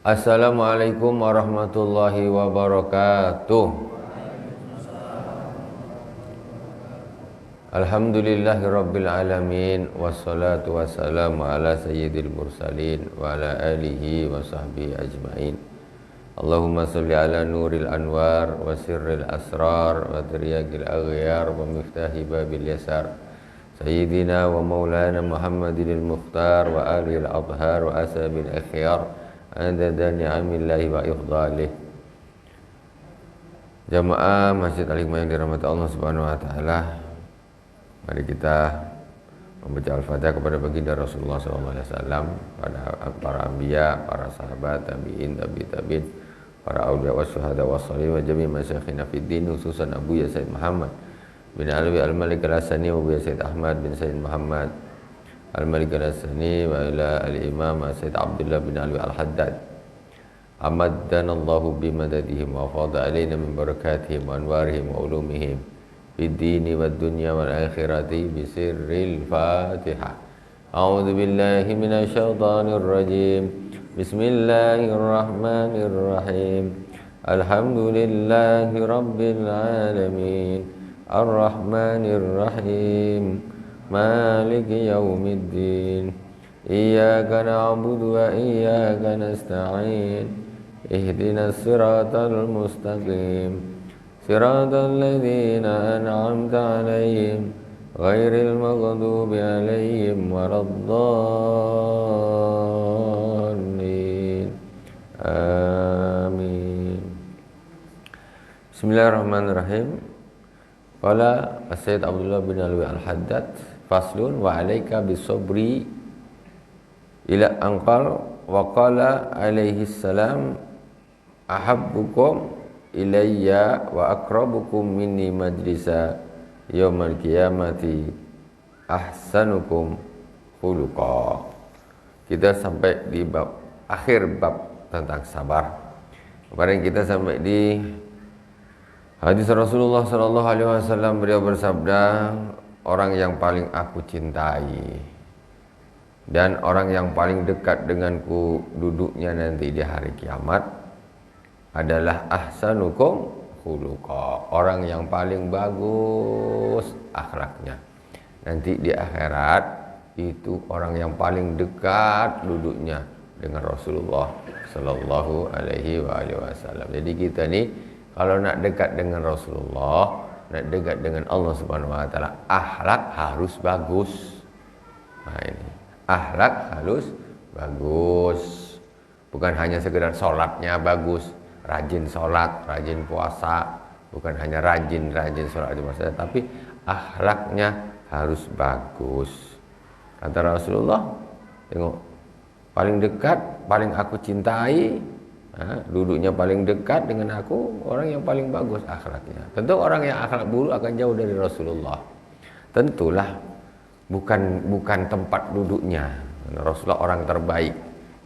Assalamualaikum warahmatullahi wabarakatuh. Alhamdulillahirabbil alamin wassalatu wassalamu ala sayyidil mursalin wa ala alihi wa sahbihi ajmain. Allahumma shalli ala nuril anwar wa sirril asrar wa tiryaqil aghyar wa miftahi babil yasar. Sayyidina wa maulana Muhammadinil Mukhtar wa alil adhar wa asabil akhyar. Adada ni'amillahi wa ifdalih. Jamaah Masjid Al-Hikmah yang dirahmati Allah Subhanahu wa taala, mari kita membaca Al-Fatihah kepada baginda Rasulullah SAW, pada para anbiya, para sahabat, tabi'in, tabi'in, para auliya wasyuhada wassalihin wa jami' masyayikhina fid din, khususan Abu Ya Sayyid Muhammad bin Alwi Al-Malik Al-Hasani wa Abu Ya Sayyid Ahmad bin Sayyid Muhammad Al-Malik Al-Hasani wa ila al-Imam Sayyid Abdullah bin Alwi Al-Haddad. Amaddan Allahu bimadadihim wa fadha alaina min barakatihim wa anwarihim wa ulumihim fid dini wad dunya wal akhirati bi sirril Fatihah. A'udzu billahi minasy syaithanir rajim. Bismillahirrahmanirrahim. Alhamdulillahi rabbil alamin. Ar-Rahmanir Rahim. Maliki yaumiddin. Iyyaka na'budu wa iyyaka nasta'in. Ihdinas siratal mustaqim. Siratal ladzina an'amta 'alaihim ghairil maghdubi 'alaihim waladdallin. Amin. Bismillahirrahmanirrahim. Qala Sayyid Abdullah bin Alwi Al-Haddad, faslun wa alaika bisobri ila anqal wa qala alaihi salam ahabbukum ilayya wa akrabukum minni majlisa yaumal qiyamati ahsanukum khuluqa. Kita sampai di akhir bab tentang sabar. Kemarin kita sampai di hadis Rasulullah sallallahu alaihi wasallam, beliau bersabda, orang yang paling aku cintai dan orang yang paling dekat denganku duduknya nanti di hari kiamat adalah ahsanukum khuluqa, orang yang paling bagus akhlaknya. Nanti di akhirat itu orang yang paling dekat duduknya dengan Rasulullah sallallahu alaihi wasallam. Jadi kita nih kalau nak dekat dengan Rasulullah, nak dekat dengan Allah Subhanahu wa taala, akhlak harus bagus. Nah ini, akhlak harus bagus. Bukan hanya sekedar sholatnya bagus, rajin sholat, rajin puasa, bukan hanya rajin sholat, rajin puasa, tapi akhlaknya harus bagus. Kata Rasulullah, tengok, paling dekat, paling aku cintai, duduknya paling dekat dengan aku, orang yang paling bagus akhlaknya. Tentu orang yang akhlak buruk akan jauh dari Rasulullah. Tentulah bukan tempat duduknya. Rasulullah orang terbaik,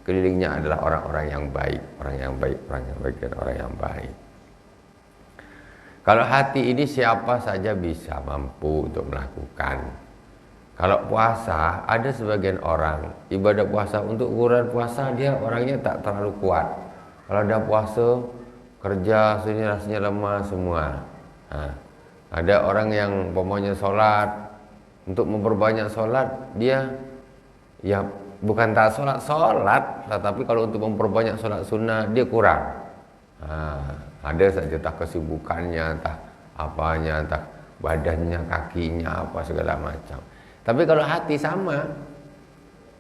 kelilingnya adalah orang-orang yang baik, orang yang baik dan orang yang baik. Kalau hati ini siapa saja bisa mampu untuk melakukan. Kalau puasa, ada sebagian orang ibadah puasa, untuk ukuran puasa dia orangnya tak terlalu kuat. Kalau ada puasa, kerja rasanya lemah semua. Ada orang yang umpamanya sholat, untuk memperbanyak sholat, dia ya bukan tak sholat, tetapi kalau untuk memperbanyak sholat sunnah, dia kurang. Ada saja tak kesibukannya, tak apanya, tak badannya, kakinya, apa segala macam. Tapi kalau hati sama,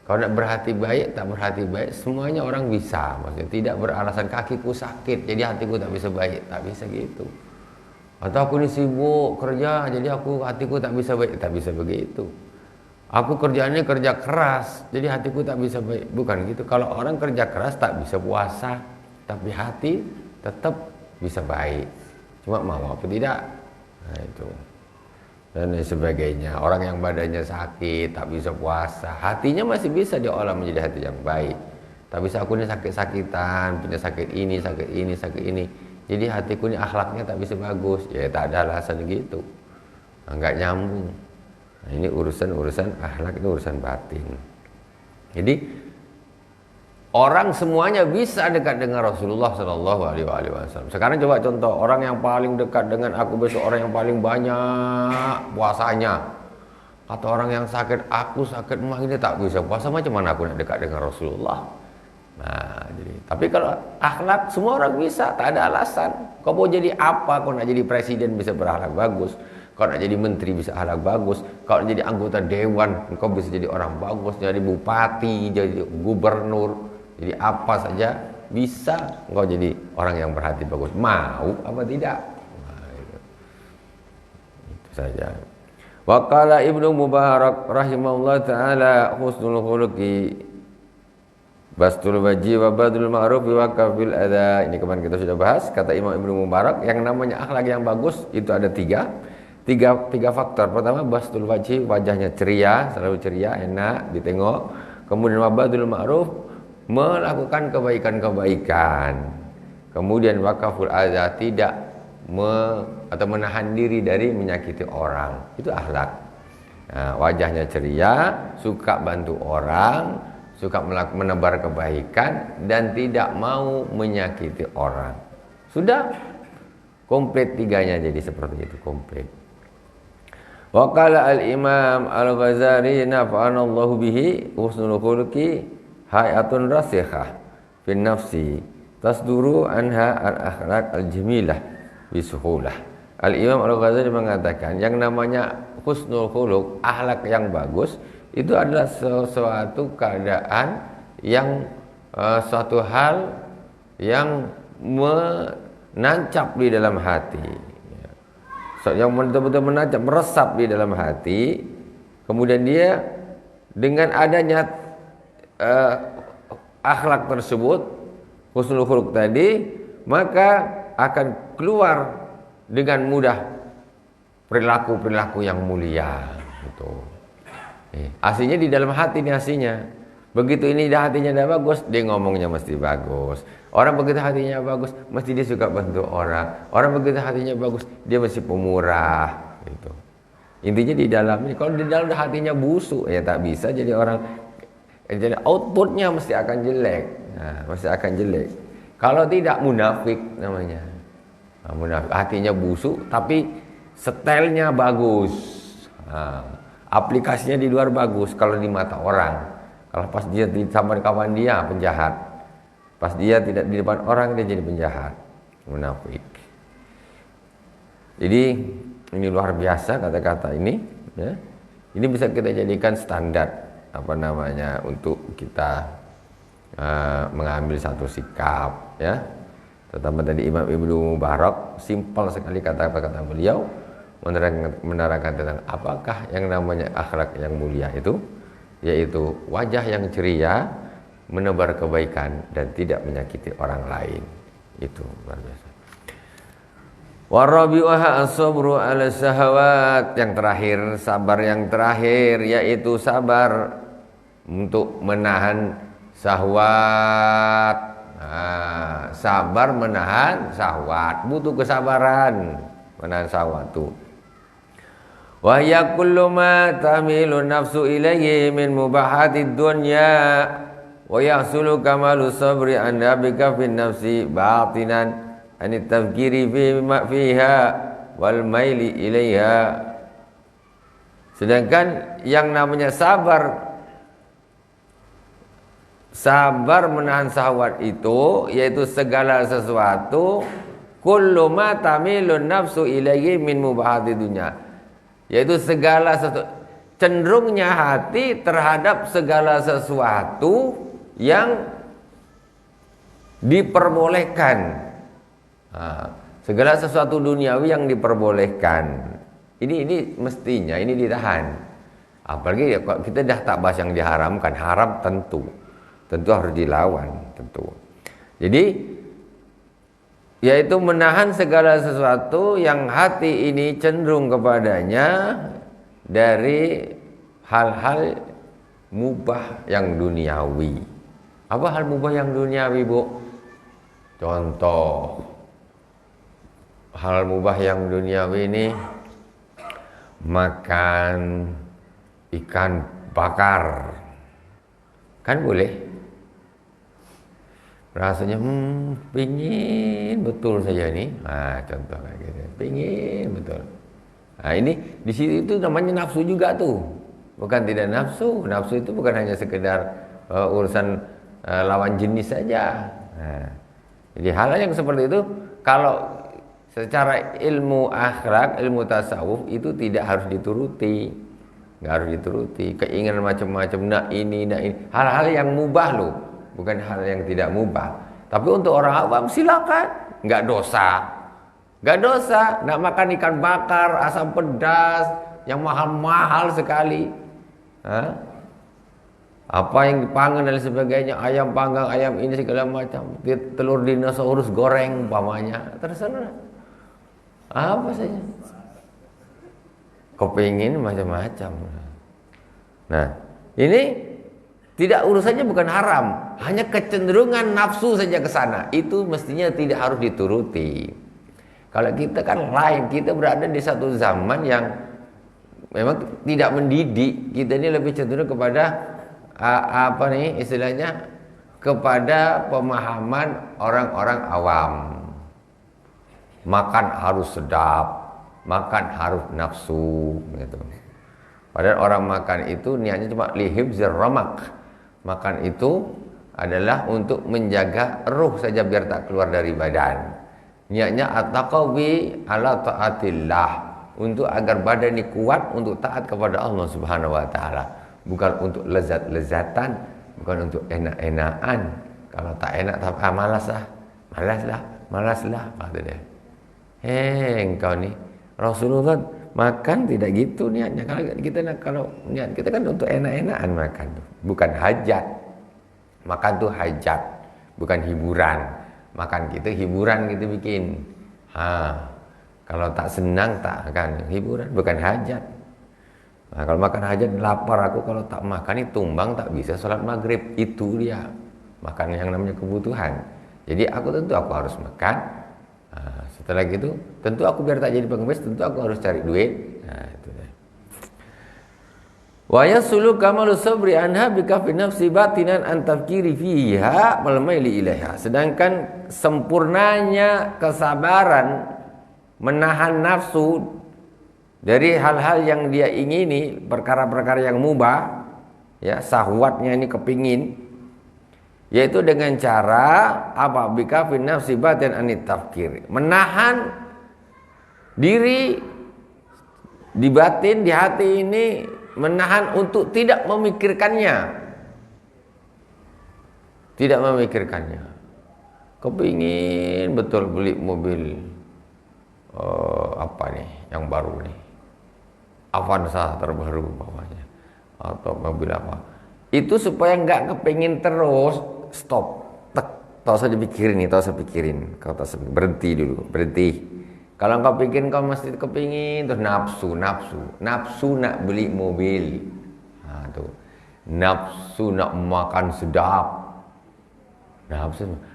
kalau nak berhati baik, tak berhati baik, semuanya orang bisa. Maksudnya tidak beralasan kakiku sakit, jadi hatiku tak bisa baik, tak bisa gitu. Atau aku ni sibuk kerja, jadi hatiku tak bisa baik, tak bisa begitu. Aku kerjaannya kerja keras, jadi hatiku tak bisa baik, bukan gitu. Kalau orang kerja keras tak bisa puasa, tapi hati tetap bisa baik. Cuma mau apa tidak? Nah itu. Dan sebagainya. Orang yang badannya sakit, tak bisa puasa, hatinya masih bisa diolah menjadi hati yang baik. Tak bisa aku ini sakit-sakitan, punya sakit ini, jadi hatiku ini akhlaknya tak bisa bagus. Ya tak ada alasan gitu, enggak nyambung. Nah, ini urusan akhlak, itu urusan batin. Jadi Orang semuanya bisa dekat dengan Rasulullah Shallallahu Alaihi Wasallam. Sekarang coba contoh orang yang paling dekat dengan aku besok, orang yang paling banyak puasanya. Kata orang yang sakit, aku sakit mah ini tak bisa puasa, macam mana aku nak dekat dengan Rasulullah? Nah, jadi tapi kalau akhlak semua orang bisa, tak ada alasan. Kau mau jadi apa? Kau nak jadi presiden bisa berakhlak bagus. Kau nak jadi menteri bisa akhlak bagus. Kau nak jadi anggota dewan, kau bisa jadi orang bagus. Jadi bupati, jadi gubernur. Jadi apa saja bisa engkau jadi orang yang berhati bagus. Mau apa tidak? Nah, itu saja. Wa qala Ibnu Mubarak rahimahullah taala husnul khuluqi bastul wajhi wa badul ma'ruf wa kafil adza. Ini kemarin kita sudah bahas. Kata Imam Ibnu Mubarak, yang namanya akhlak yang bagus itu ada tiga faktor. Pertama, bastul wajhi, wajahnya ceria, selalu ceria, enak ditengok. Kemudian wa badul ma'ruf, melakukan kebaikan-kebaikan. Kemudian wakaful adza, tidak atau menahan diri dari menyakiti orang. Itu akhlak. Nah, wajahnya ceria, suka bantu orang, suka menebar kebaikan, dan tidak mau menyakiti orang. Sudah komplit tiganya, jadi seperti itu, komplit. Wa qala al-Imam Al-Ghazali nafa'anallahu bihi husnul khuluqi hayatun rasikhah fin nafsi tasduru anha al-akhlaq al-jamilah bisuhulah. Al-Imam Al-Ghazali mengatakan yang namanya husnul khuluq, akhlak yang bagus, itu adalah sesuatu keadaan yang suatu hal yang menancap di dalam hati, yang betul-betul menancap, meresap di dalam hati. Kemudian dia dengan adanya akhlak tersebut, husnul khuluq tadi, maka akan keluar dengan mudah perilaku-perilaku yang mulia. Gitu. Aslinya di dalam hati ini aslinya. Begitu ini dah hatinya dah bagus, dia ngomongnya mesti bagus. Orang begitu hatinya bagus, mesti dia suka bantu orang. Orang begitu hatinya bagus, dia mesti pemurah. Gitu. Intinya di dalam ini. Kalau di dalam hatinya busuk, ya tak bisa jadi orang. Jadi outputnya mesti akan jelek. Nah, mesti akan jelek. Kalau tidak, munafik namanya. Nah, munafik, hatinya busuk tapi stylenya bagus. Nah, aplikasinya di luar bagus kalau di mata orang. Kalau pas dia sama kawan dia penjahat. Pas dia tidak di depan orang dia jadi penjahat. Munafik. Jadi ini luar biasa kata-kata ini. Ya. Ini bisa kita jadikan standar untuk kita mengambil satu sikap, ya. Terutama tadi Imam Ibnu Mubarak, simpel sekali kata-kata beliau menerangkan tentang apakah yang namanya akhlak yang mulia itu, yaitu wajah yang ceria, menebar kebaikan dan tidak menyakiti orang lain. Itu luar biasa. Warabi'uha as-sabru 'ala syahawat, yang terakhir, sabar yang terakhir, yaitu sabar untuk menahan syahwat. Nah, sabar menahan syahwat, butuh kesabaran menahan syahwat itu. Wa hiya kullu ma tamilu nafsu ilayhi min mubahatid dunya wa yahsulu kamalu sabri an nabika fin nafsi batinan anit tafkiri fiha wal maili ilaiha. Sedangkan yang namanya sabar menahan syahwat itu, yaitu segala sesuatu kullu ma tamilun nafsu ilaihi min mubahati dunya, yaitu segala sesuatu, cenderungnya hati terhadap segala sesuatu yang diperbolehkan. Segala sesuatu duniawi yang diperbolehkan, ini mestinya ini ditahan. Apalagi ya, kita dah tak bahas yang diharamkan, haram tentu harus dilawan, tentu. Jadi yaitu menahan segala sesuatu yang hati ini cenderung kepadanya dari hal-hal mubah yang duniawi. Apa hal mubah yang duniawi, Bu? Contoh hal mubah yang duniawi ini, makan ikan bakar kan boleh, Rasanya pingin betul saja nih. Nah, contoh kayak gitu. Pingin betul. Nah, ini di situ itu namanya nafsu juga tuh. Bukan tidak nafsu. Nafsu itu bukan hanya sekedar urusan lawan jenis saja. Nah, jadi hal yang seperti itu kalau secara ilmu akhlak, ilmu tasawuf itu tidak harus dituruti. Nggak harus dituruti. Keinginan macam-macam, nak ini. Hal-hal yang mubah loh. Bukan hal yang tidak mubah. Tapi untuk orang awam silakan, nggak dosa, nggak dosa. Nak makan ikan bakar, asam pedas, yang mahal-mahal sekali, apa yang dipanggang dan sebagainya, ayam panggang, ayam ini segala macam, telur dinosaurus goreng umpamanya, terserah, apa saja. Kepingin macam-macam. Nah, ini tidak urusannya bukan haram, hanya kecenderungan nafsu saja ke sana. Itu mestinya tidak harus dituruti. Kalau kita kan lain, kita berada di satu zaman yang memang tidak mendidik. Kita ini lebih cenderung kepada apa nih istilahnya, kepada pemahaman orang-orang awam. Makan harus sedap, makan harus nafsu gitu. Padahal orang makan itu niatnya cuma lihibzir ramak. Makan itu adalah untuk menjaga ruh saja biar tak keluar dari badan. Niatnya at-taqawi ala taatillah, untuk agar badan ini kuat untuk taat kepada Allah Subhanahu wa taala. Bukan untuk lezat-lezatan, bukan untuk enak-enakan. Kalau tak enak tak malaslah kata dia. Engkau nih Rasulullah makan tidak gitu niatnya. Kalau niat kita kan untuk enak-enakan makan tuh, bukan hajat. Makan tuh hajat, bukan hiburan. Makan kita hiburan gitu bikin. Kalau tak senang tak akan hiburan, bukan hajat. Nah, kalau makan hajat lapar aku, kalau tak makan ini tumbang tak bisa sholat maghrib. Itu dia makan yang namanya kebutuhan. Jadi aku harus makan. Setelah gitu tentu aku biar tak jadi pengemis, tentu aku harus cari duit. Nah, itu deh. Wa yasulu kamalu sabri anha bi kafi nafsi batinan an tafkiri fiha wal maili ilaiha. Sedangkan sempurnanya kesabaran menahan nafsu dari hal-hal yang dia ingini, perkara-perkara yang mubah, ya, syahwatnya ini kepingin, yaitu dengan cara apa? Bikafin nafsi batin anit tafkir, menahan diri di batin, di hati ini, menahan untuk tidak memikirkannya, tidak memikirkannya. Kepingin betul beli mobil apa nih yang baru nih, Avanza terbaru bawahnya, atau mobil apa, itu supaya nggak kepingin terus, stop, tak usah dipikirin nih, tak usah pikirin, kau tak usah, berhenti dulu, berhenti. Kalau kau pikir kau mesti kepingin, terus nafsu nak beli mobil, nah, tuh, nafsu nak makan sedap,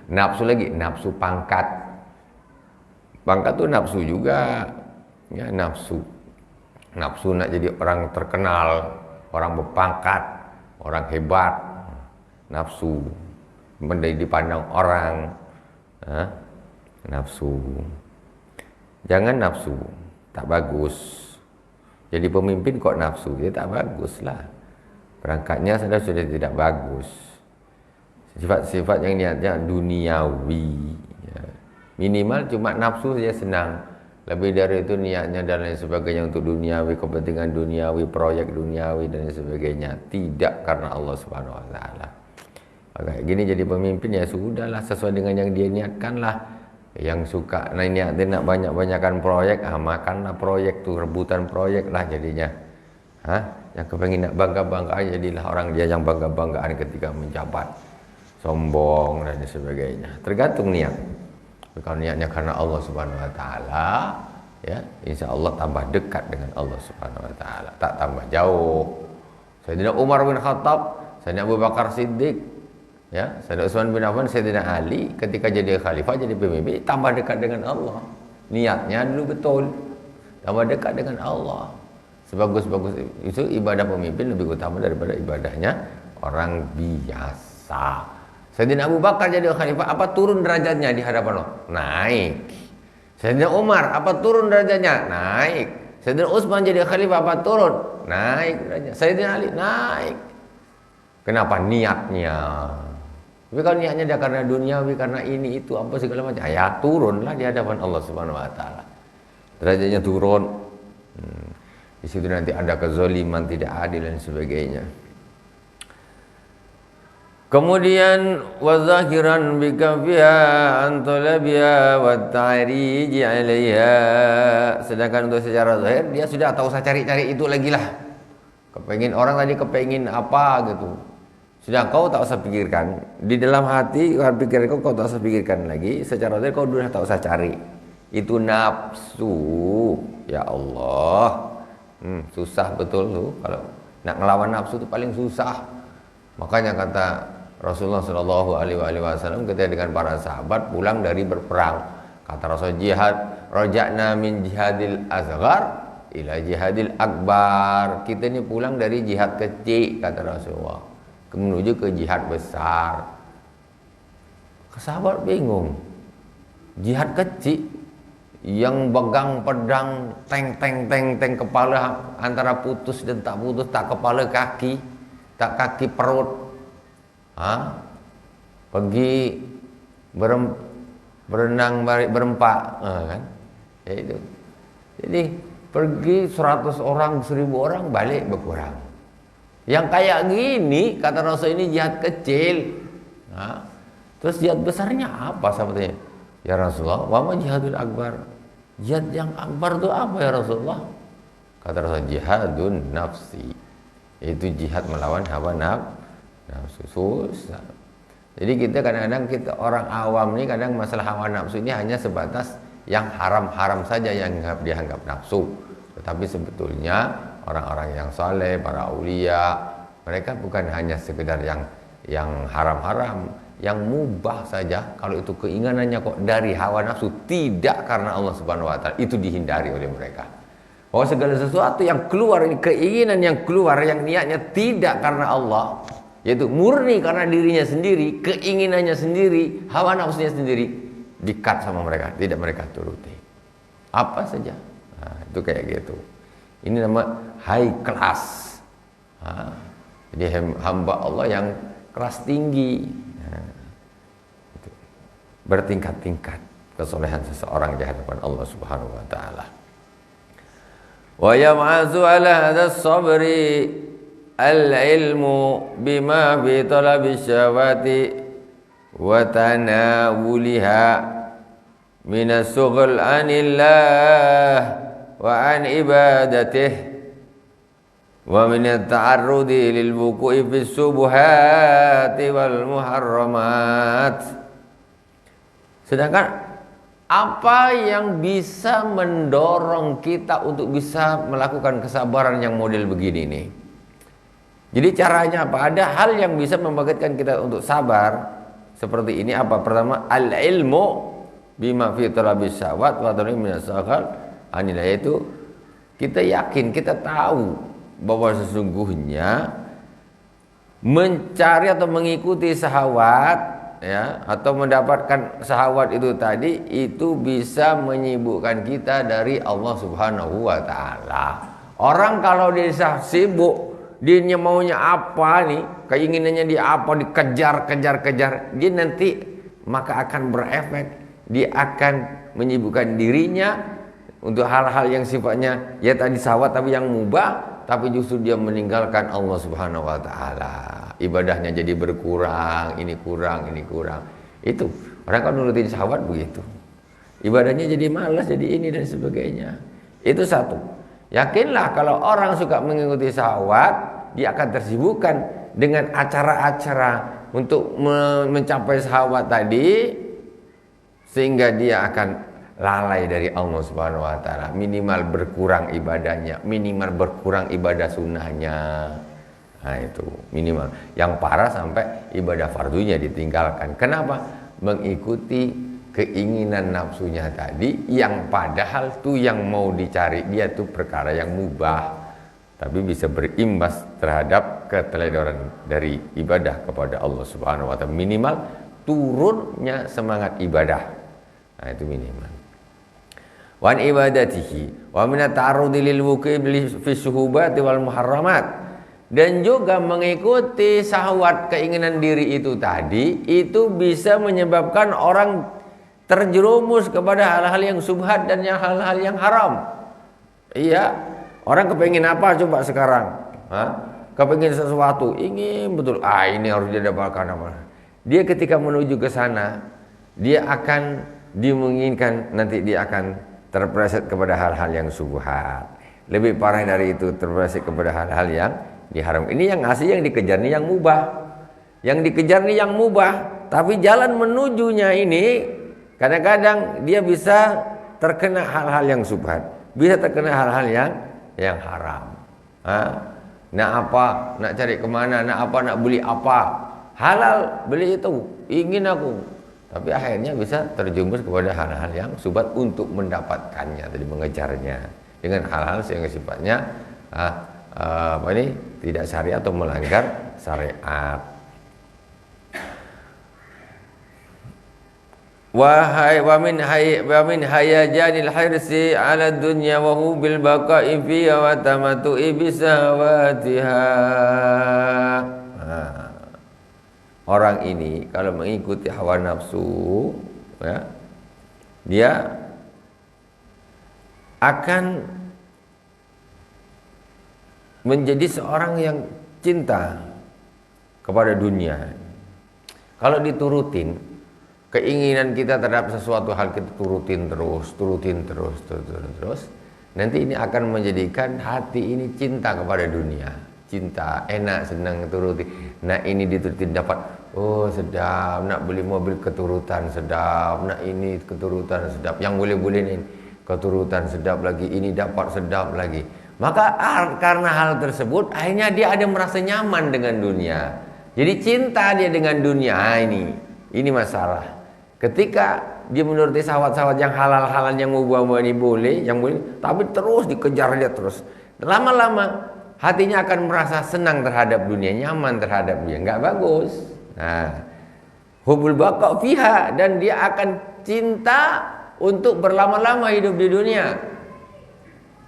nafsu lagi, nafsu pangkat tuh nafsu juga, ya, nafsu nak jadi orang terkenal, orang berpangkat, orang hebat, nafsu dipandang orang, nafsu. Jangan nafsu, tak bagus. Jadi pemimpin kok nafsu, ya tak bagus lah. Perangkatnya sudah tidak bagus. Sifat-sifat yang niatnya duniawi, ya. Minimal cuma nafsu saja senang. Lebih dari itu niatnya dan lain sebagainya untuk duniawi, kepentingan duniawi, proyek duniawi dan lain sebagainya. Tidak karena Allah Subhanahu wa taala. Kayak gini jadi pemimpin ya sudahlah, sesuai dengan yang dia niatkan lah. Yang suka niatin nak banyak-banyakan proyek, makanlah proyek tuh, rebutan proyek lah jadinya. Yang kepengen nak bangga-banggaan, jadilah orang dia yang bangga-banggaan ketika menjabat, sombong dan sebagainya. Tergantung niat. Kalau niatnya karena Allah Subhanahu wa taala, ya, insya Allah tambah dekat dengan Allah Subhanahu wa taala, tak tambah jauh. Sayyidina Umar bin Khattab, Sayyidina Abu Bakar Siddiq, ya, Sayyidina Utsman bin Affan, Sayyidina Ali ketika jadi khalifah, jadi pemimpin, tambah dekat dengan Allah. Niatnya dulu betul, tambah dekat dengan Allah. Sebagus-bagus itu ibadah pemimpin lebih utama daripada ibadahnya orang biasa. Sayyidina Abu Bakar jadi khalifah, apa turun derajatnya di hadapan Allah? Naik. Sayyidina Umar, apa turun derajatnya? Naik. Sayyidina Utsman jadi khalifah, apa turun? Naik derajatnya. Sayyidina Ali naik. Kenapa? Niatnya. Tapi kalau niatnya dia karena duniawi, karena ini itu apa segala macam, ya turunlah di hadapan Allah Subhanahu wa taala. Derajatnya turun. Di situ nanti ada kezaliman, tidak adil dan sebagainya. Kemudian wazahiran bikafiha antolabiha wa ta'riji 'alaiha. Sedangkan untuk secara zahir dia sudah tak usah cari-cari itu lagi lah. Kepengin orang tadi kepengin apa gitu. Sudah kau tak usah pikirkan. Di dalam hati pikir kau tak usah pikirkan lagi. Secara zahir kau sudah tak usah cari. Itu nafsu. Ya Allah. Susah betul tuh kalau nak ngelawan nafsu itu paling susah. Makanya kata Rasulullah Shallallahu Alaihi Wasallam ketika dengan para sahabat pulang dari berperang, kata Rasul, jihad rojakna min jihadil asghar ila jihadil akbar. Kita ini pulang dari jihad kecil, kata Rasulullah, menuju ke jihad besar. Sahabat bingung, jihad kecil yang pegang pedang teng kepala antara putus dan tak putus, tak kepala kaki, tak kaki perut, pergi berenang berempat, kan? Ya itu. Jadi pergi 100 orang, 1000 orang, balik berkurang. Yang kayak gini kata Rasul ini jihad kecil. Terus jihad besarnya apa sahabatnya? Ya Rasulullah, wa ma jihadul akbar. Jihad yang akbar itu apa ya Rasulullah? Kata Rasul, jihadun nafsi. Itu jihad melawan hawa nafsu. Susah. Jadi kita kadang-kadang kita orang awam ini kadang masalah hawa nafsu ini hanya sebatas yang haram-haram saja yang dianggap nafsu. Tetapi sebetulnya orang-orang yang saleh, para aulia, mereka bukan hanya sekedar yang haram-haram, yang mubah saja. Kalau itu keinginannya kok dari hawa nafsu, tidak karena Allah Subhanahu wa taala, itu dihindari oleh mereka. Bahwa segala sesuatu yang keluar ini, keinginan yang keluar, yang niatnya tidak karena Allah, yaitu murni karena dirinya sendiri, keinginannya sendiri, hawa nafsunya sendiri, di-cut sama mereka, tidak mereka turuti. Apa saja. Nah, itu kayak gitu. Ini nama high class. Jadi hamba Allah yang kelas tinggi. Bertingkat-tingkat kesolehan seseorang di hadapan Allah Subhanahu wa taala. Wa yam'azu ala hadha sabri al-ilmu bima fi talabi syawati wa tanawuliha min as-sughal anillah wa an ibadatih wa min at-ta'arrudi lil wuqu'i fi subuhati wal muharramat. Sedangkan apa yang bisa mendorong kita untuk bisa melakukan kesabaran yang model begini nih? Jadi caranya apa? Ada hal yang bisa membangkitkan kita untuk sabar seperti ini apa? Pertama, al-ilmu bima fi talabis syahwat wa tarhi minas saghal anil, yaitu kita yakin, kita tahu bahwa sesungguhnya mencari atau mengikuti syahwat, ya, atau mendapatkan syahwat itu tadi, itu bisa menyibukkan kita dari Allah Subhanahu wa taala. Orang kalau dia sibuk, dia maunya apa nih, keinginannya dia apa, dikejar, dia nanti maka akan berefek, dia akan menyibukkan dirinya untuk hal-hal yang sifatnya ya tadi syahwat tapi yang mubah, tapi justru dia meninggalkan Allah Subhanahu wa taala. Ibadahnya jadi berkurang, ini kurang. Itu orang kan nurutin syahwat begitu. Ibadahnya jadi malas, jadi ini dan sebagainya. Itu satu. Yakinlah kalau orang suka mengikuti syahwat, dia akan tersibukkan dengan acara-acara untuk mencapai syahwat tadi, sehingga dia akan lalai dari Allah Subhanahu wa taala. Minimal berkurang ibadahnya, minimal berkurang ibadah sunnahnya. Nah itu minimal. Yang parah sampai ibadah fardunya ditinggalkan. Kenapa? Mengikuti keinginan nafsunya tadi, yang padahal tuh yang mau dicari dia tuh perkara yang mubah, tapi bisa berimbas terhadap keteledoran dari ibadah kepada Allah Subhanahu wa taala. Minimal turunnya semangat ibadah. Nah, itu minimal. Wan ibadatihi wa min at-ta'arrudi lil wuqi' fi syuhubati wal muharramat. Dan juga mengikuti syahwat keinginan diri itu tadi, itu bisa menyebabkan orang terjerumus kepada hal-hal yang subhat dan hal-hal yang haram. Iya, orang kepengin apa coba sekarang? Kepengin sesuatu, ingin betul. Ini harus dia dapatkan apa? Dia ketika menuju ke sana, dia akan dimungkinkan nanti dia akan terpleset kepada hal-hal yang subhat. Lebih parah dari itu, terpleset kepada hal-hal yang diharam. Ini yang asli, yang dikejar nih yang mubah. Yang dikejar nih yang mubah, tapi jalan menujunya ini kadang-kadang dia bisa terkena hal-hal yang subhat, bisa terkena hal-hal yang haram. Nak apa, nak cari kemana, nak apa, nak beli apa, halal beli itu, ingin aku, tapi akhirnya bisa terjumus kepada hal-hal yang subhat untuk mendapatkannya, tadi mengejarnya dengan hal-hal yang sifatnya tidak syariat atau melanggar syariat. Wa min hayajanil hirsi 'ala dunya wa hu bil baqa'i fiha wa tamattu'i bisawatiha. Orang ini kalau mengikuti hawa nafsu, ya, dia akan menjadi seorang yang cinta kepada dunia. Kalau diturutin keinginan kita terhadap sesuatu hal, kita turutin terus, nanti ini akan menjadikan hati ini cinta kepada dunia. Cinta, enak, senang turuti. Nah, ini diturutin dapat, oh sedap, nak beli mobil keturutan sedap, nak ini keturutan sedap, yang boleh-boleh ini keturutan sedap lagi, ini dapat sedap lagi. Maka karena hal tersebut akhirnya dia ada merasa nyaman dengan dunia. Jadi cinta dia dengan dunia. Ini masalah. Ketika dia menuruti syahwat-syahwat yang halal-halal, yang mubah ini boleh, yang boleh, tapi terus dikejar dia terus. Lama-lama hatinya akan merasa senang terhadap dunia, nyaman terhadap dunia, enggak bagus. Nah, hubul baqa fiha, dan dia akan cinta untuk berlama-lama hidup di dunia.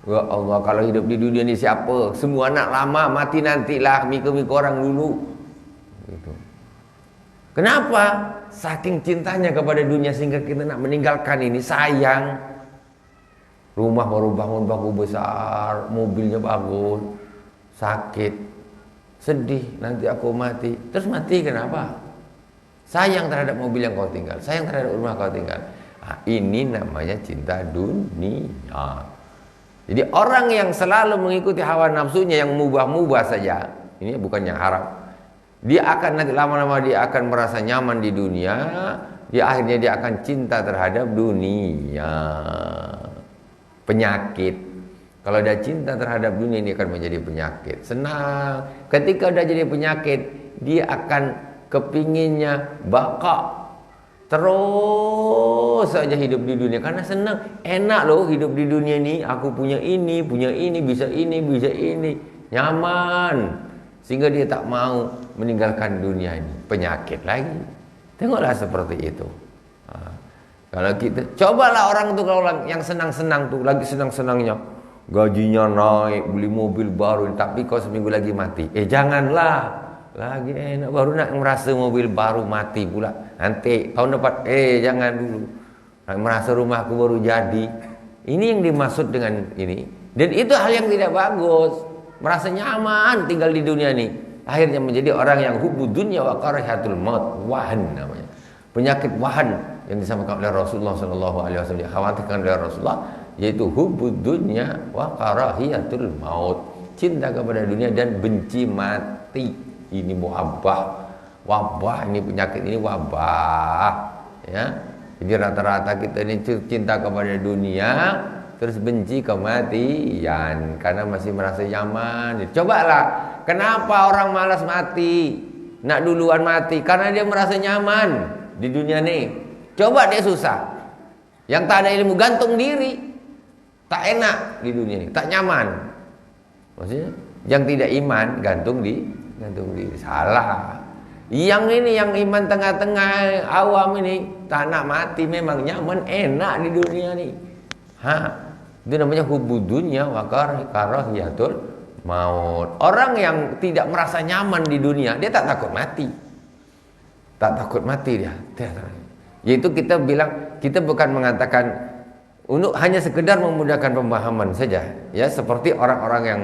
Ya Allah, kalau hidup di dunia ini siapa? Semua anak lama, mati nantilah, mika-mika orang dulu. Gitu. Kenapa? Saking cintanya kepada dunia sehingga kita nak meninggalkan ini, sayang. Rumah baru bangun bagus besar, mobilnya bagus, sakit, sedih, nanti aku mati. Terus mati kenapa? Sayang terhadap mobil yang kau tinggal, sayang terhadap rumah kau tinggal. Ini namanya cinta dunia. Jadi orang yang selalu mengikuti hawa nafsunya yang mubah-mubah saja, ini bukan yang haram, dia akan nanti lama-lama dia akan merasa nyaman di dunia, dia akhirnya dia akan cinta terhadap dunia. Penyakit. Kalau dia cinta terhadap dunia, ini akan menjadi penyakit. Senang. Ketika udah jadi penyakit, dia akan kepinginnya baka, terus saja hidup di dunia karena senang. Enak loh hidup di dunia ini, aku punya ini, bisa ini, nyaman, sehingga dia tak mau meninggalkan dunia ini. Penyakit lagi. Tengoklah seperti itu. Kalau kita cobalah orang tuh, kalau yang senang-senang tuh, lagi senang-senangnya, gajinya naik, beli mobil baru, tapi kau seminggu lagi mati. Janganlah, lagi enak baru nak merasa mobil baru mati pula. Nanti tahun depan, jangan dulu. Nak merasa rumahku baru jadi. Ini yang dimaksud dengan ini. Dan itu hal yang tidak bagus. Merasa nyaman tinggal di dunia ini. Akhirnya menjadi orang yang hubbud dunya wa karahiyatul maut, wahan namanya. Penyakit wahan yang disampaikan oleh Rasulullah SAW, dikhawatirkan oleh Rasulullah, yaitu hubbud dunya wa karahiyatul maut, cinta kepada dunia dan benci mati. Ini wabah, ini penyakit, ini wabah, ya. Jadi rata-rata kita ini cinta kepada dunia, terus benci kematian karena masih merasa nyaman. Cobalah, kenapa orang malas mati, nak duluan mati? Karena dia merasa nyaman di dunia nih. Coba dia susah, yang tak ada ilmu gantung diri, tak enak di dunia ini, tak nyaman. Maksudnya yang tidak iman gantung di gantung diri. Salah. Yang ini yang iman tengah-tengah awam ini tak nak mati, memang nyaman enak di dunia nih. Itu namanya hubud dunya wa karahiyatul maut. Orang yang tidak merasa nyaman di dunia, dia tak takut mati. Tak takut mati dia. Yaitu kita bilang, kita bukan mengatakan untuk hanya sekedar memudahkan pemahaman saja, ya, seperti orang-orang yang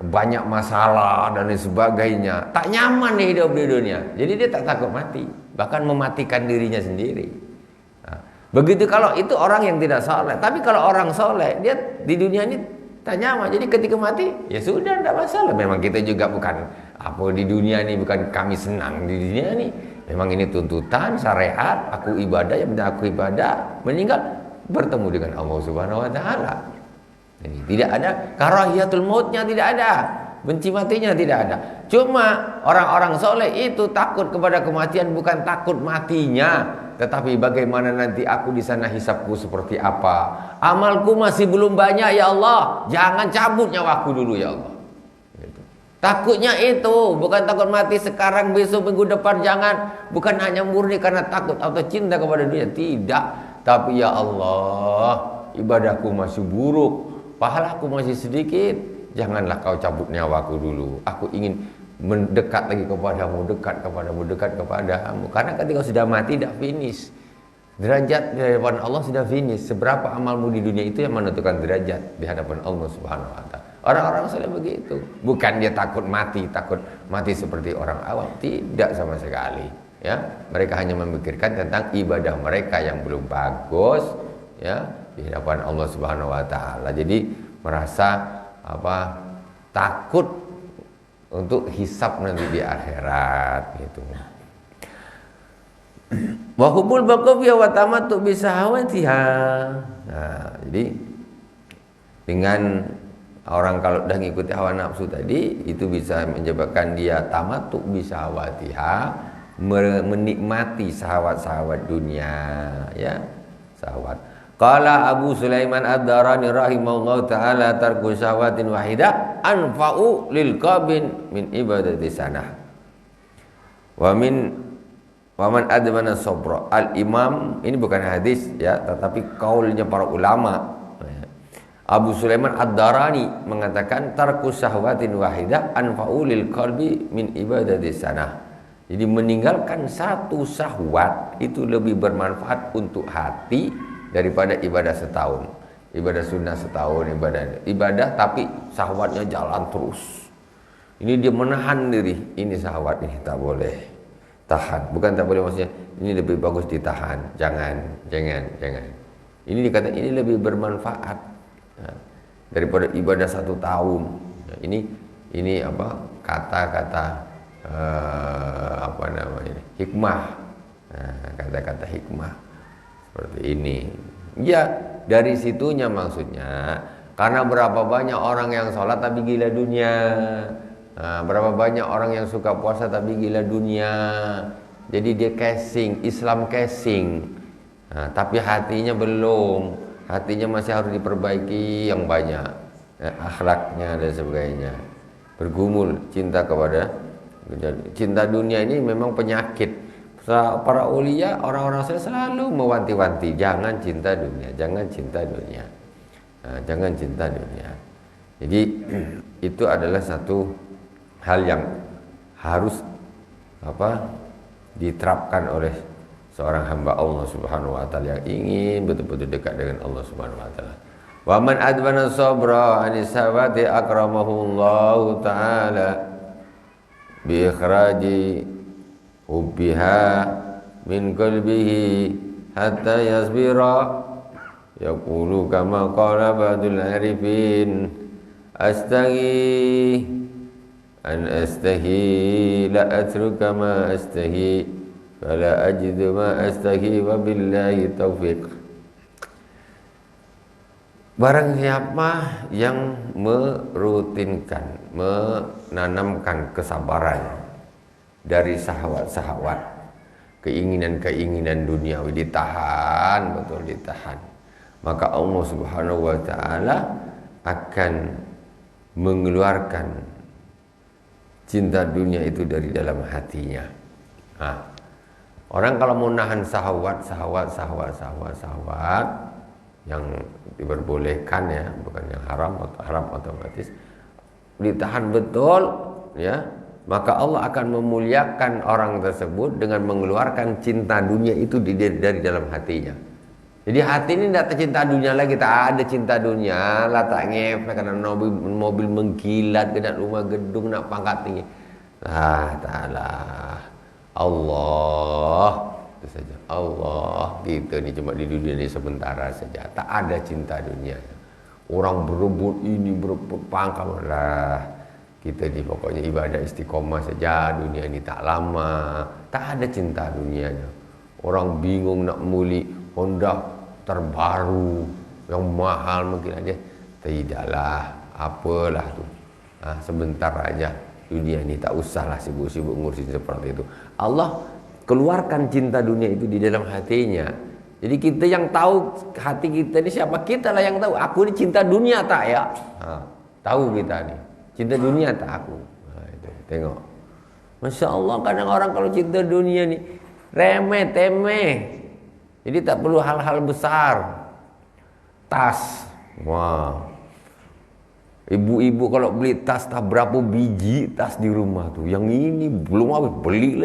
banyak masalah dan lain sebagainya, tak nyaman dia hidup di dunia, jadi dia tak takut mati, bahkan mematikan dirinya sendiri. Begitu kalau itu orang yang tidak soleh. Tapi kalau orang soleh, dia di dunia ini tak nyaman, jadi ketika mati ya sudah, tidak masalah. Memang kita juga bukan apa di dunia ini, bukan kami senang di dunia ini. Memang ini tuntutan syariat, aku ibadah, yang penting aku ibadah, meninggal bertemu dengan Allah Subhanahu wa taala. Jadi tidak ada karahiyatul mautnya, tidak ada, benci matinya tidak ada. Cuma orang-orang soleh itu takut kepada kematian, bukan takut matinya, tetapi bagaimana nanti aku di sana hisabku seperti apa. Amalku masih belum banyak ya Allah, jangan cabut nyawaku dulu ya Allah. Takutnya itu, bukan takut mati sekarang, besok, minggu depan, jangan. Bukan hanya murni karena takut atau cinta kepada dunia, tidak. Tapi ya Allah, ibadahku masih buruk, pahalaku masih sedikit, janganlah kau cabut nyawaku dulu. Aku ingin mendekat lagi kepadamu, dekat kepadamu. Karena ketika sudah mati, tidak finish. Derajat di hadapan Allah sudah finish. Seberapa amalmu di dunia itu yang menentukan derajat di hadapan Allah Subhanahu wa taala. Orang-orang soleh begitu. Bukan dia takut mati seperti orang awam, tidak sama sekali. Ya, mereka hanya memikirkan tentang ibadah mereka yang belum bagus, ya, di hadapan Allah Subhanahu wa taala. Jadi merasa takut untuk hisab nanti di akhirat gitu. Wa hubul baqawiya wa tamattu bi sahawatiha. Nah, jadi dengan orang kalau udah ngikuti hawa nafsu tadi, itu bisa menyebabkan dia tamattu bi sahawatiha, menikmati syahwat-syahwat dunia, ya, syahwat. Qala Abu Sulaiman Ad-Darani rahimahullahu taala, tarku syahwatin wahidah anfa'u lil qabin min ibadati sanah. Wa man admana sabra. Al-Imam, ini bukan hadis ya, tetapi kaulnya para ulama. Abu Sulaiman Ad-Darani mengatakan tarku syahwatin wahidah anfa'u lil qalbi min ibadati sanah. Jadi meninggalkan satu syahwat itu lebih bermanfaat untuk hati daripada ibadah setahun. Ibadah sunnah setahun, ibadah tapi syahwatnya jalan terus. Ini dia menahan diri, ini syahwat ini tak boleh. Tahan, bukan tak boleh, maksudnya ini lebih bagus ditahan. Jangan. Ini dikata ini lebih bermanfaat daripada ibadah satu tahun. Ini apa? Kata-kata hikmah. Kata-kata hikmah seperti ini. Ya, dari situnya maksudnya, karena berapa banyak orang yang sholat tapi gila dunia. Berapa banyak orang yang suka puasa tapi gila dunia. Jadi dia casing, Islam casing, tapi hatinya belum. Hatinya masih harus diperbaiki yang banyak, akhlaknya dan sebagainya. Bergumul cinta dunia ini memang penyakit. Para ulia, orang-orang saya selalu mewanti-wanti, jangan cinta dunia, jangan cinta dunia, jangan cinta dunia. Jadi itu adalah satu hal yang harus diterapkan oleh seorang hamba Allah Subhanahu wa taala yang ingin betul-betul dekat dengan Allah Subhanahu wa taala. Wa man adbana sabra an sawati akramahullahu taala bi ikhraji hubbiha min qalbihi hatta yasbira, yaqulu kama qala ba'dul arifin, astaghi an astahi la atruka ma astahi fala ajidu ma astahi wa billahi taufiq. Barang siapa yang merutinkan, menanamkan kesabaran dari syahwat-syahwat, keinginan-keinginan duniawi, ditahan, betul ditahan, maka Allah Subhanahu wa taala akan mengeluarkan cinta dunia itu dari dalam hatinya. Nah, orang kalau mau nahan syahwat yang diperbolehkan ya, bukan yang haram atau haram otomatis ditahan betul ya, maka Allah akan memuliakan orang tersebut dengan mengeluarkan cinta dunia itu dari dalam hatinya. Jadi hati ini tidak cinta dunia lagi, tak ada cinta dunia lah, tak ngefek karena mobil mengkilat, kena rumah gedung, nak pangkat tinggi. Ta'ala Allah itu saja. Allah kita ini cuma di dunia ini sementara saja, tak ada cinta dunia. Orang berebut ini, berebut pangkat lah. Kita ini pokoknya ibadah istiqomah saja, dunia ini tak lama, tak ada cinta dunianya. Orang bingung nak muli Honda terbaru yang mahal mungkin aja, tidaklah, apalah tuh. Sebentar aja dunia ini, tak usahlah sibuk-sibuk ngurusin seperti itu. Allah keluarkan cinta dunia itu di dalam hatinya. Jadi kita yang tahu hati kita ini siapa, kita lah yang tahu. Aku ini cinta dunia tak ya? Tahu kita nih, cinta dunia tak aku. Itu, tengok. Masya Allah, kadang orang kalau cinta dunia nih remeh temeh. Jadi tak perlu hal-hal besar. Tas, wah. Ibu-ibu kalau beli tas tak berapa biji tas di rumah tuh. Yang ini belum habis, beli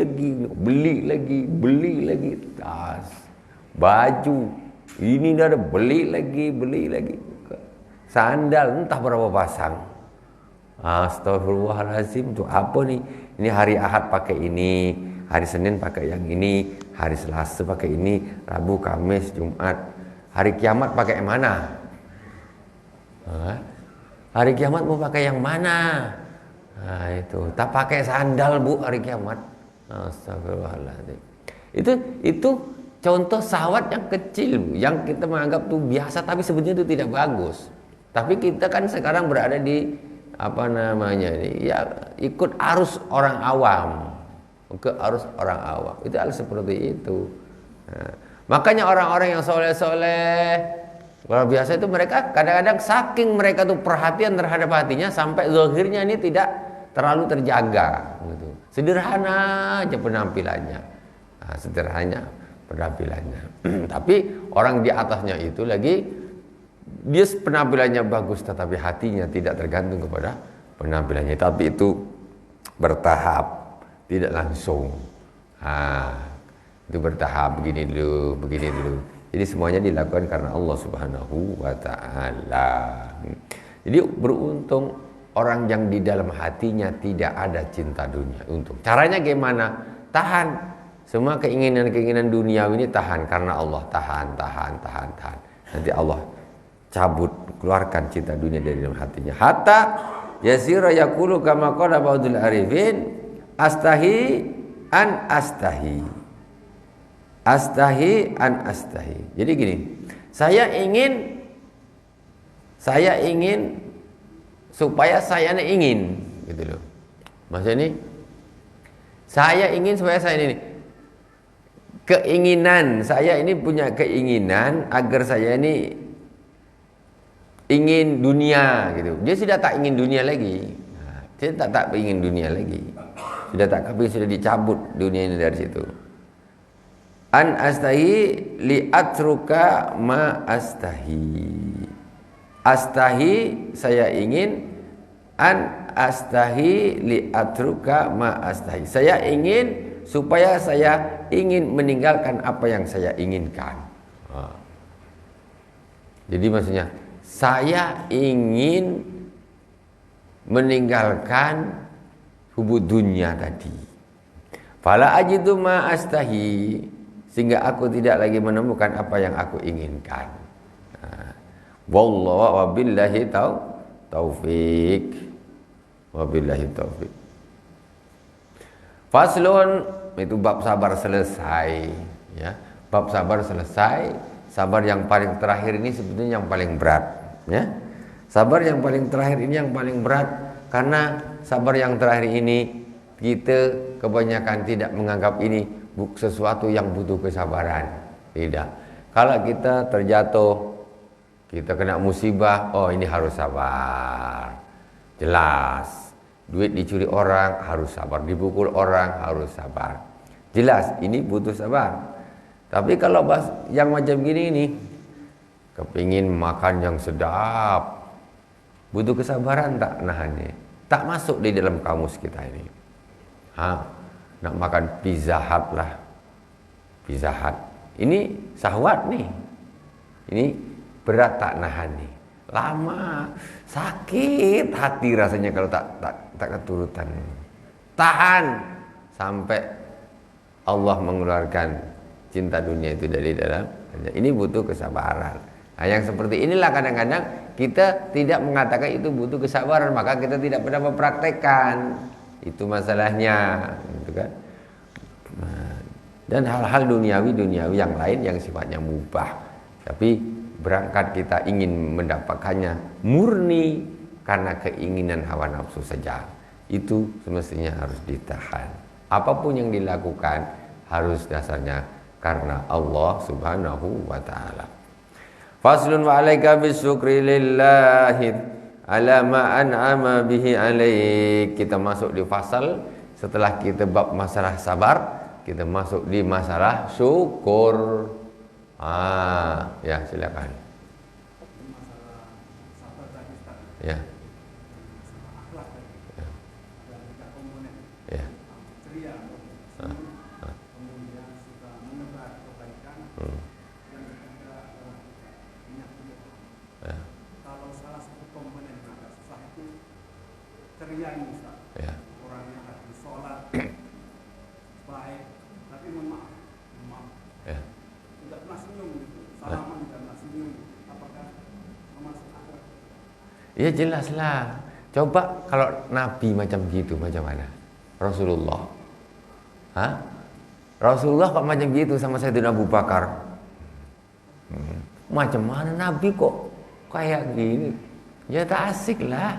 lagi tas. Baju ini dah ada, beli lagi. Sandal entah berapa pasang. Astagfirullahaladzim, tuh apa nih? Ini hari Ahad pakai ini, hari Senin pakai yang ini, hari Selasa pakai ini, Rabu, Kamis, Jumat. Hari kiamat pakai yang mana? Hari kiamat mau pakai yang mana? Nah itu, tak pakai sandal bu hari kiamat. Astagfirullahaladzim. Itu contoh syahwat yang kecil, yang kita menganggap tuh biasa, tapi sebenarnya itu tidak bagus. Tapi kita kan sekarang berada di apa namanya ini, ya ikut arus orang awam, itu hal seperti itu. Nah, makanya orang-orang yang soleh-soleh luar biasa itu, mereka kadang-kadang saking mereka tuh perhatian terhadap hatinya sampai zahirnya ini tidak terlalu terjaga gitu. Sederhana aja penampilannya. Tapi orang di atasnya itu lagi, dia penampilannya bagus tetapi hatinya tidak tergantung kepada penampilannya. Tapi itu bertahap, tidak langsung. Itu bertahap, begini dulu. Jadi semuanya dilakukan karena Allah Subhanahu wa Ta'ala. Jadi beruntung orang yang di dalam hatinya tidak ada cinta dunia. Untung. Caranya gimana? Tahan semua keinginan-keinginan duniawi ini, tahan karena Allah. Tahan. Nanti Allah cabut, keluarkan cinta dunia dari dalam hatinya. Hatta yasira yaqulu kama qala ba'dul arifin, astahi an astahi. Jadi gini, saya ingin supaya saya ingin, gitu loh. Maksudnya ini, saya ingin supaya saya ini, keinginan saya ini, punya keinginan agar saya ini ingin dunia, gitu. Dia sudah tak ingin dunia lagi. Dia tak ingin dunia lagi. Sudah dicabut dunia ini dari situ. An astahi li atruka ma astahi. Astahi, saya ingin. An astahi li atruka ma astahi. Saya ingin supaya saya ingin meninggalkan apa yang saya inginkan. Jadi maksudnya, saya ingin meninggalkan hubud dunia tadi. Fala ajidu ma astahi, sehingga aku tidak lagi menemukan apa yang aku inginkan. Wallahu wabillahi taufik. Wabillahi taufik. Faslun, itu bab sabar selesai, ya. Bab sabar selesai. Sabar yang paling terakhir ini sebetulnya yang paling berat, ya. Sabar yang paling terakhir ini yang paling berat, karena sabar yang terakhir ini kita kebanyakan tidak menganggap ini sesuatu yang butuh kesabaran. Tidak. Kalau kita terjatuh, kita kena musibah, oh ini harus sabar. Jelas. Duit dicuri orang harus sabar, dipukul orang harus sabar. Jelas ini butuh sabar. Tapi kalau yang macam gini ini, kepingin makan yang sedap, butuh kesabaran tak nahannya? Tak masuk di dalam kamus kita ini. Nak makan Pizza Hut lah. Pizza Hut. Ini syahwat nih. Ini berat tak nahan nih. Lama, sakit hati rasanya kalau tak keturutan. Tahan sampai Allah mengeluarkan cinta dunia itu dari dalam. Ini butuh kesabaran. Nah, yang seperti inilah kadang-kadang kita tidak mengatakan itu butuh kesabaran, maka kita tidak pernah mempraktekkan. Itu masalahnya, gitu kan? Dan hal-hal duniawi yang lain yang sifatnya mubah, tapi berangkat kita ingin mendapatkannya murni karena keinginan hawa nafsu saja, itu semestinya harus ditahan. Apapun yang dilakukan harus dasarnya karena Allah Subhanahu wa ta'ala. Faslun wa alaika bisyukri lillahi ala ma an'ama bihi alaik. Kita masuk di fasal setelah kita bab masalah sabar, kita masuk di masalah syukur. Ya silakan. Ya. Ya. Kalau salah satu komponen yang agak susah itu ceria ini, Ustaz. Ya. Orang yang rajin sholat baik, tapi maaf, Ya. tidak pernah senyum gitu. Salaman tidak pernah senyum. Apakah termasuk akhlak? Ya jelas lah. Coba kalau Nabi macam gitu, macam mana? Rasulullah. Rasulullah kok macam gitu sama Sayyidina Abu Bakar? Macam mana Nabi kok kayak gini? Ya tak asik lah.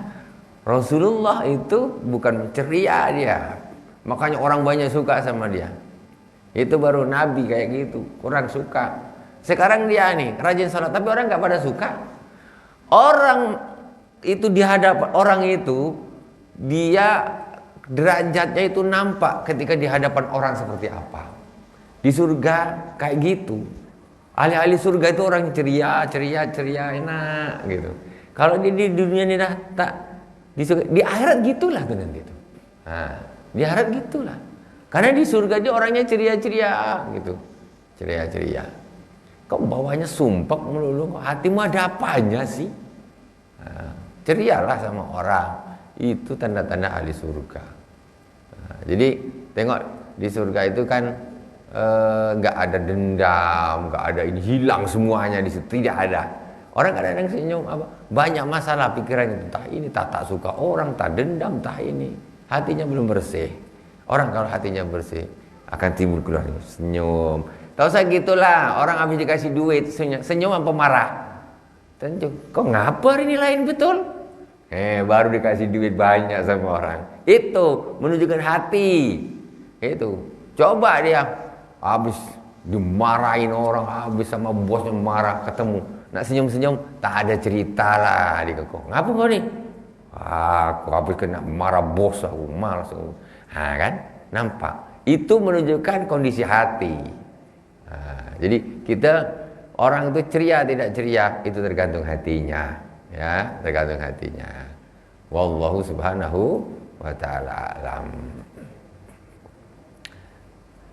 Rasulullah itu bukan ceria dia, makanya orang banyak suka sama dia. Itu baru Nabi kayak gitu, orang suka. Sekarang dia nih rajin sholat, tapi orang nggak pada suka. Orang itu di hadapan orang itu, dia derajatnya itu nampak ketika di hadapan orang seperti apa. Di surga kayak gitu. Ahli-ahli surga itu orang ceria, enak gitu. Kalau di dunia ini dah tak di surga, di akhirat gitulah tuh nanti itu. Di akhirat gitulah. Karena di surga dia orangnya ceria gitu. Ceria. Kok bawahnya sumpek melulu, hatimu ada apanya sih? Cerialah sama orang. Itu tanda-tanda ahli surga. Jadi tengok di surga itu kan nggak ada dendam, nggak ada ini, hilang semuanya di situ, tidak ada. Orang kadang-kadang senyum apa? Banyak masalah pikirannya, entah ini tak suka orang, tak dendam, tak ini. Hatinya belum bersih. Orang kalau hatinya bersih akan timbul keluar senyum. Tahu saya gitulah, orang habis dikasih duit senyum apa marah? Tentu, kok ngapa ini lain betul? Baru dikasih duit banyak sama orang. Itu menunjukkan hati. Itu. Coba dia habis dimarahin orang, habis sama bosnya marah, ketemu nak senyum-senyum, tak ada cerita lah di kok. Ngapa kau nih? Aku habis kena marah bos, aku malas aku. Kan? Nampak? Itu menunjukkan kondisi hati. Jadi kita orang itu ceria tidak ceria itu tergantung hatinya, ya, tergantung hatinya. Wallahu subhanahu wa ta'ala alam.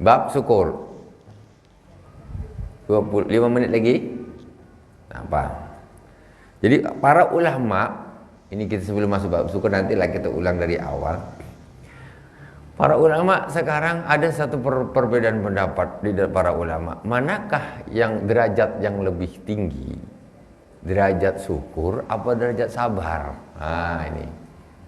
Bab syukur. 25 menit lagi. Apa? Jadi para ulama, ini kita sebelum masuk bab syukur nantilah kita ulang dari awal. Para ulama sekarang ada satu perbedaan pendapat di para ulama. Manakah yang derajat yang lebih tinggi? Derajat syukur apa derajat sabar? Ini.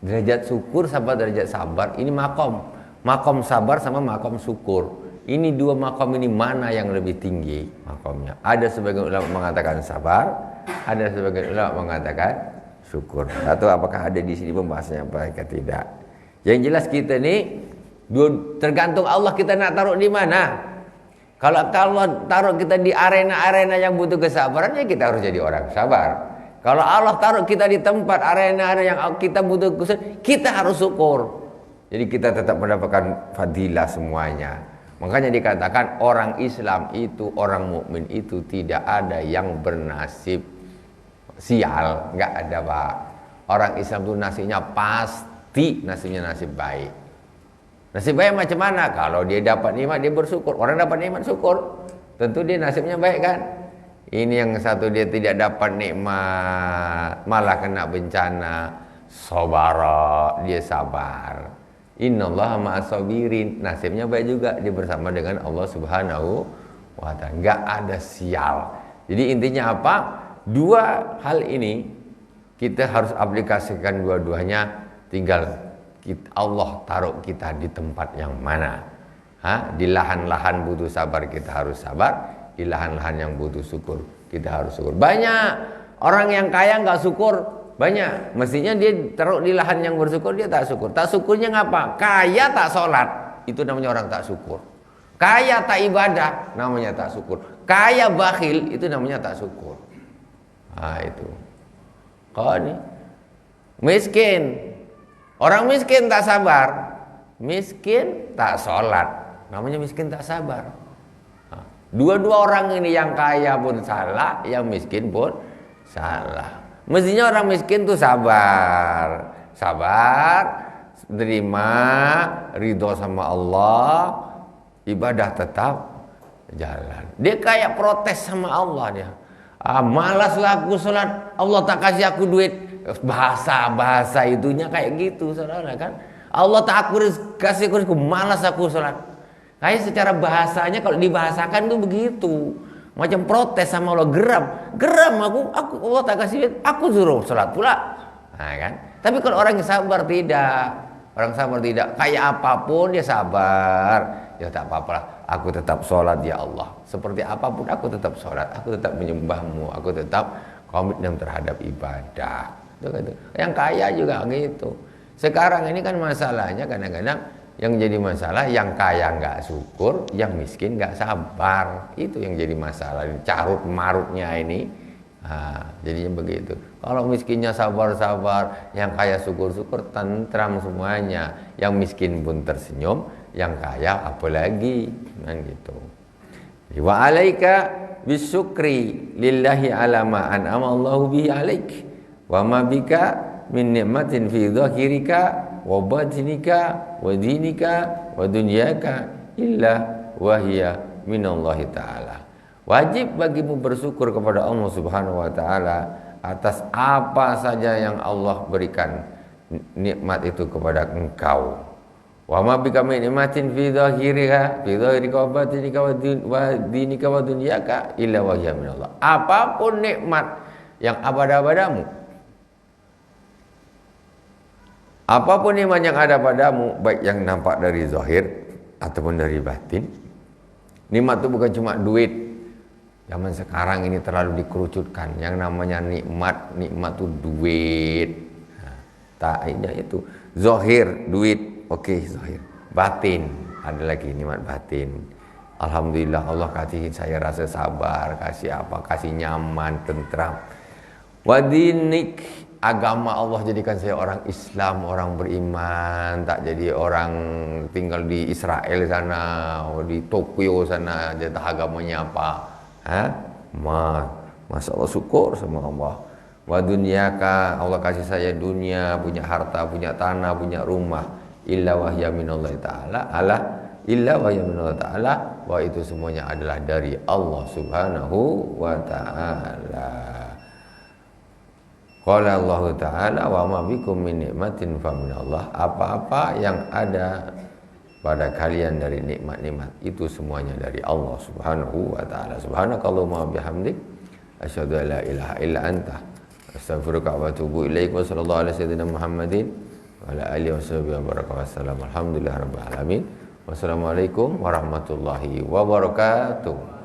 Derajat syukur sama derajat sabar ini makom. Makom sabar sama makom syukur. Ini dua makom ini mana yang lebih tinggi makomnya? Ada sebagian ulama mengatakan sabar, ada sebagian ulama mengatakan syukur. Atau apakah ada di sini pembahasannya apa tidak? Yang jelas kita nih tergantung Allah kita nak taruh di mana. Kalau taruh kita di arena-arena yang butuh kesabaran, ya kita harus jadi orang sabar. Kalau Allah taruh kita di tempat arena yang kita butuh khusus, kita harus syukur. Jadi kita tetap mendapatkan fadilah semuanya. Makanya dikatakan orang Islam itu, orang mukmin itu tidak ada yang bernasib sial, nggak ada Pak. Orang Islam itu nasibnya pasti nasibnya nasib baik. Nasib baik macam mana? Kalau dia dapat nikmat dia bersyukur. Orang dapat nikmat syukur, tentu dia nasibnya baik kan. Ini yang satu dia tidak dapat nikmat, malah kena bencana, sabara, dia sabar. Innallaha ma'as sabirin, nasibnya baik juga, dia bersama dengan Allah Subhanahu wa ta'ala. Enggak ada sial. Jadi intinya apa? Dua hal ini kita harus aplikasikan dua-duanya, tinggal Allah taruh kita di tempat yang mana. Di lahan-lahan butuh sabar kita harus sabar, di lahan-lahan yang butuh syukur kita harus syukur. Banyak orang yang kaya nggak syukur, banyak. Mestinya dia taruh di lahan yang bersyukur, dia tak syukur. Tak syukurnya ngapa? Kaya tak sholat, itu namanya orang tak syukur. Kaya tak ibadah, namanya tak syukur. Kaya bakhil, itu namanya tak syukur. Itu. Kau ini miskin, orang miskin tak sabar, miskin tak sholat, namanya miskin tak sabar. Dua-dua orang ini, yang kaya pun salah, yang miskin pun salah. Mestinya orang miskin tuh sabar, terima, ridho sama Allah, ibadah tetap jalan. Dia kayak protes sama Allah dia. Malaslah aku sholat, Allah tak kasih aku duit. Bahasa itunya kayak gitu, saudara kan? Allah tak kasih aku, malas aku sholat. Kayak secara bahasanya kalau dibahasakan tuh begitu, macam protes sama Allah, geram aku Allah tak kasih duit, aku suruh sholat pula. Kan? Tapi kalau orang yang sabar tidak, kayak apapun dia sabar, ya tak apa-apa, aku tetap sholat ya Allah. Seperti apapun aku tetap sholat, aku tetap menyembahmu, aku tetap komitmen terhadap ibadah. Yang kaya juga gitu. Sekarang ini kan masalahnya kadang-kadang yang jadi masalah, yang kaya nggak syukur, yang miskin nggak sabar. Itu yang jadi masalah, carut marutnya ini. Jadinya begitu. Kalau miskinnya sabar-sabar, yang kaya syukur-syukur, tentram semuanya. Yang miskin pun tersenyum, yang kaya apalagi, kan gitu. Wa alaika bisyukri lillahi ala ma an'ama Allahu bihi alaik wa ma bika min ni'matin fi dhahirika wa batinika wa dinika wa dunyaka illa wahya minallahi ta'ala. Wajib bagimu bersyukur kepada Allah Subhanahu wa ta'ala atas apa saja yang Allah berikan nikmat itu kepada engkau. Wa ma bika min ni'matin fi dhahirika wa batinika wa dinika wa dunyaka illa wahya minallah. Apapun nikmat yang ada padamu, apapun iman yang ada padamu, baik yang nampak dari zahir ataupun dari batin. Nikmat itu bukan cuma duit. Zaman sekarang ini terlalu dikerucutkan. Yang namanya nikmat itu duit. Tak, itu zahir, duit, oke, zahir. Batin, ada lagi nikmat batin. Alhamdulillah Allah kasih saya rasa sabar, kasih apa, kasih nyaman, tentram. Wadinik, agama Allah jadikan saya orang Islam, orang beriman, tak jadi orang tinggal di Israel sana, di Tokyo sana, jatah agamanya apa. Masya Allah, syukur sama Allah. Wa dunyaka, Allah kasih saya dunia, punya harta, punya tanah, punya rumah. Illa wahya minallahi ta'ala, illa wahya minallahi ta'ala, wa itu semuanya adalah dari Allah Subhanahu wa ta'ala. Qala Allah Ta'ala wa ma bikum min nikmatin fa minallah. Apa-apa yang ada pada kalian dari nikmat-nikmat itu semuanya dari Allah Subhanahu wa ta'ala. Subhanakallahumma bihamdik asyhadu an la ilaha illa anta astaghfiruka wa atubu ilaik. Wa sallallahu ala sayyidina Muhammadin wa ala alihi washabihi wa baraka wasallam. Alhamdulillah rabbil alamin. Wassalamualaikum warahmatullahi wabarakatuh.